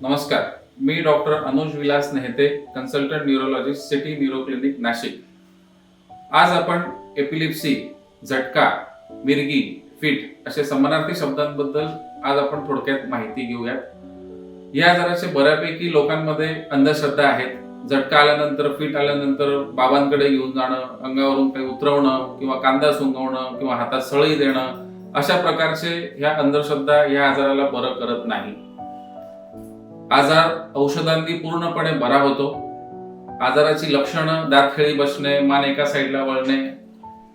नमस्कार. मी doctor Anuj Vilas Nehete, consultant neurologist, city neuro clinic, Nashik. आज आपण एपिलिप्सी, झटका, मिरगी, फिट असे समानार्थी शब्दांबद्दल आज आपण थोडक्यात माहिती घेऊयात. या आजाराचे बऱ्यापैकी लोकांमध्ये अंधश्रद्धा आहेत. झटका आल्यानंतर, फिट आल्यानंतर बाबांकडे घेऊन जाणं, अंगावरून काही उतरवणं किंवा कांदा सुंगवणं किंवा हातात सळई देणं, अशा प्रकारचे ह्या अंधश्रद्धा या आजाराला बरं करत नाही. आजार औषधांनी पूर्णपणे बरा होतो. आजाराची लक्षणं दातखिळी बसणे, मान एका साईडला वळणे,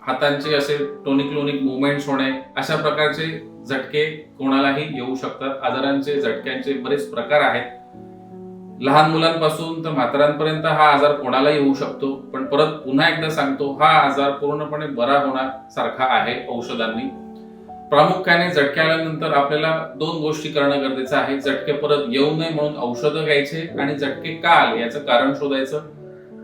हातांचे असे टोनिक मुवमेंट्स होणे, अशा प्रकारचे झटके कोणालाही येऊ शकतात. आजारांचे झटक्यांचे बरेच प्रकार आहेत. लहान मुलांपासून तर म्हाताऱ्यांपर्यंत हा आजार कोणालाही येऊ शकतो. पण परत पुन्हा एकदा सांगतो, हा आजार पूर्णपणे बरा होण्यासारखा आहे औषधांनी. प्रामुख्याने झटके आल्यानंतर आपल्याला 2 गोष्टी करणं गरजेचं आहे. झटके परत येऊ नये म्हणून औषधं घ्यायचे आणि झटके का आले याचं कारण शोधायचं.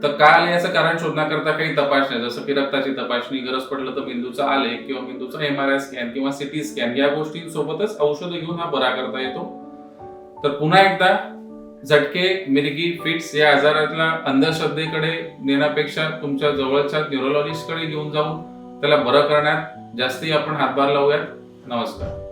तर का आले याचं कारण शोधण्याकरता काही तपासण्या, जसं की रक्ताची तपासणी, गरज पडलं तर मेंदूचा आलेख किंवा मेंदूचा MRI स्कॅन किंवा CT स्कॅन, या गोष्टींसोबतच औषधं घेऊन हा बरा करता येतो. तर पुन्हा एकदा, झटके, मिरगी, फिट्स या आजाराला अंधश्रद्धेकडे नेण्यापेक्षा तुमच्या जवळच्या न्यूरोलॉजिस्टकडे घेऊन जाऊन त्याला बरं करण्यात जास्ती आपण हातभार लावूयात. नमस्कार.